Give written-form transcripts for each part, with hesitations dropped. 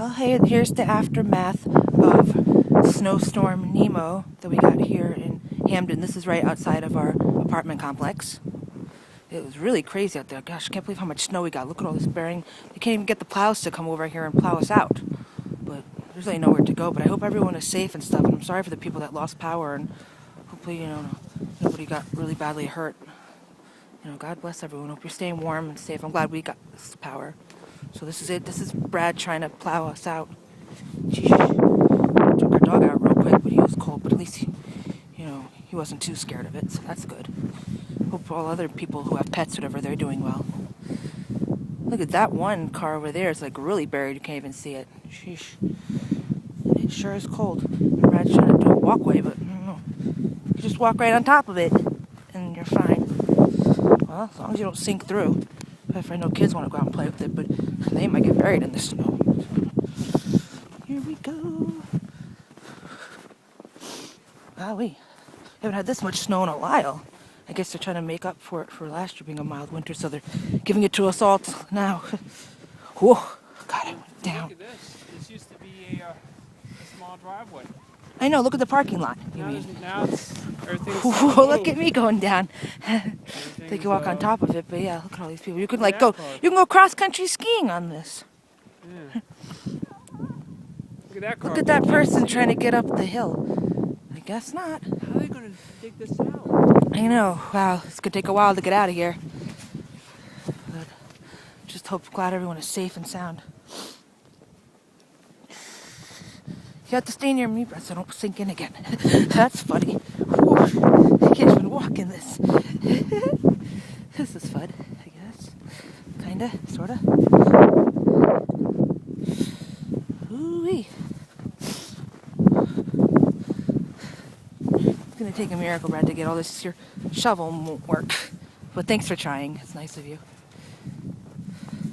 Well, hey, here's the aftermath of Snow Storm Nemo that we got here in Hamden. This is right outside of our apartment complex. It was really crazy out there. Gosh, I can't believe how much snow we got. Look at all this bearing. We can't even get the plows to come over here and plow us out. But there's really nowhere to go. But I hope everyone is safe and stuff. And I'm sorry for the people that lost power. And hopefully, nobody got really badly hurt. God bless everyone. Hope you're staying warm and safe. I'm glad we got this power. So this is it. This is Brad trying to plow us out. Took our dog out real quick, but he was cold. But at least he wasn't too scared of it, so that's good. Hope all other people who have pets, whatever, they're doing well. Look at that one car over there. It's like really buried. You can't even see it. Sheesh. It sure is cold. Brad's trying to do a walkway, but I don't know. You just walk right on top of it, and you're fine. Well, as long as you don't sink through. If I know kids want to go out and play with it, but they might get buried in the snow. Here we go. Wow, we haven't had this much snow in a while. I guess they're trying to make up for it for last year being a mild winter, so they're giving it to us all now. Whoa, God, I went down. Look at this. This used to be a small driveway. I know, look at the parking lot. Now it's everything's Whoa, look at me going down. They can walk on top of it, but yeah, look at all these people. You can you can go cross-country skiing on this. Yeah. Look at that car. Look at that person trying to get up the hill. I guess not. How are they going to dig this out? I know. Wow, it's going to take a while to get out of here. But just glad everyone is safe and sound. You have to stay near me, Brett, so don't sink in again. That's funny. Whew. I can't even walk in this. This is fun, I guess. Kinda, sorta. Ooh-wee. It's gonna take a miracle, Brad, to get all this. Your shovel won't work. But thanks for trying. It's nice of you.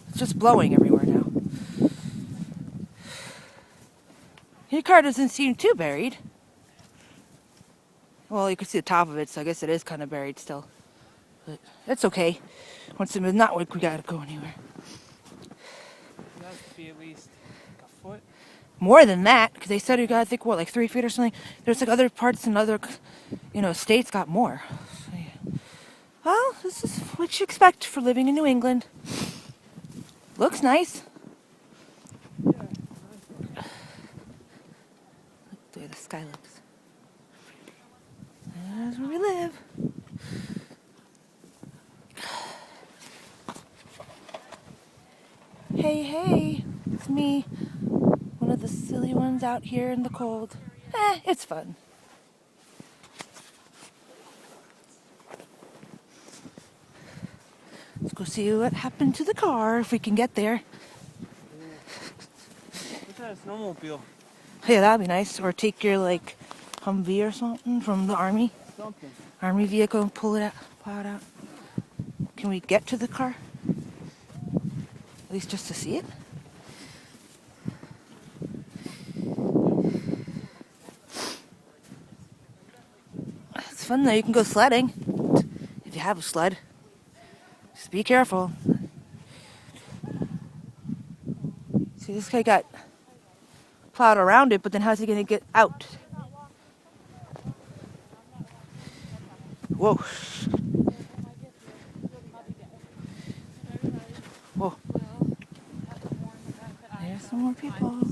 It's just blowing everywhere now. Your car doesn't seem too buried. Well, you can see the top of it, so I guess it is kind of buried still. But that's okay. Once it's not like we gotta go anywhere. It has to be at least a foot. More than that, because they said you got, I think, like 3 feet or something. There's like other parts in other, states got more. So, yeah. Well, this is what you expect for living in New England. Looks nice. The way the sky looks. That's where we live. Hey, hey, it's me. One of the silly ones out here in the cold. It's fun. Let's go see what happened to the car, if we can get there. Look at that snowmobile. Yeah, that'd be nice. Or take your, Humvee or something from the army. Something. Army vehicle and pull it out, plow it out. Can we get to the car? At least just to see it? It's fun though, you can go sledding. If you have a sled. Just be careful. See, this guy got plowed around it, but then how's he gonna get out? Whoa. Whoa. There's some more people.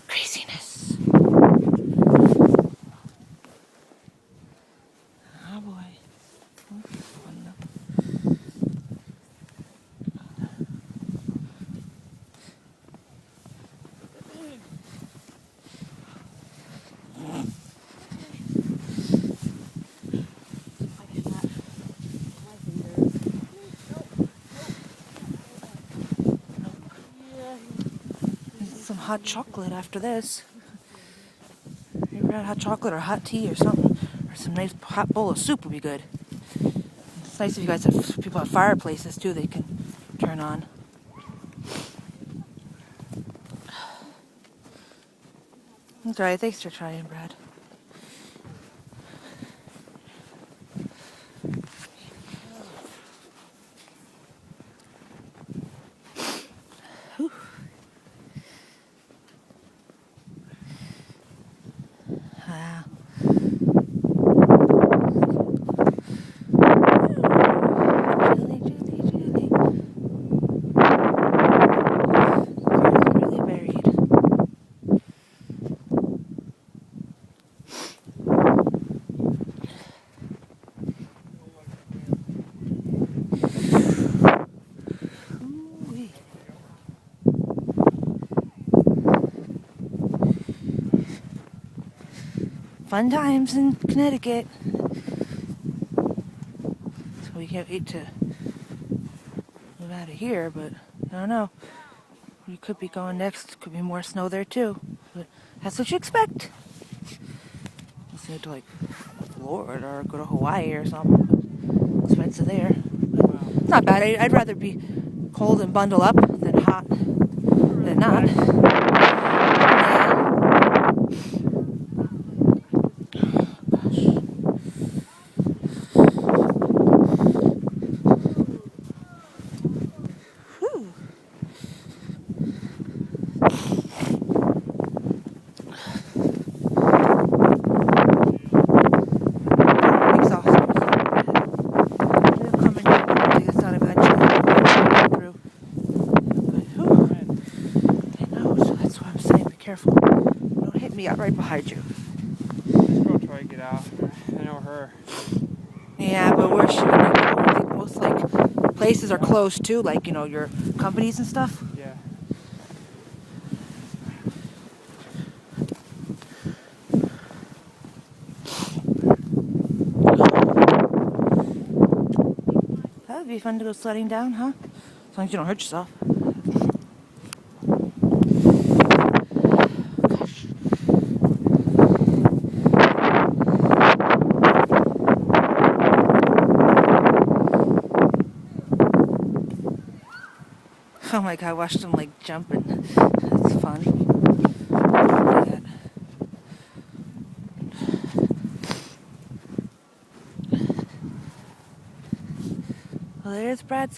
Craziness. Oh boy. Some hot chocolate after this. You ever had hot chocolate or hot tea or something? Or some nice hot bowl of soup would be good. It's nice if you guys have people have fireplaces too they can turn on. That's alright, thanks for trying, Brad. Fun times in Connecticut. So we can't wait to move out of here, but I don't know. We could be going next. Could be more snow there too. But that's what you expect. Let's go to like Florida or go to Hawaii or something. Expensive there. But it's not bad. I'd rather be cold and bundle up than hot than not. Whew. Exhausting. They're coming to this out eventually. Through. But, whew. I know, so that's why I'm saying be careful. Don't hit me out right behind you. This girl tried to get out. I know her. Yeah, but where's she gonna go? I think most like places are closed too, like your companies and stuff. Yeah. That would be fun to go sledding down, huh? As long as you don't hurt yourself. Gosh. Oh my god, I watched them like jumping. That's fun. Well, there's Brad's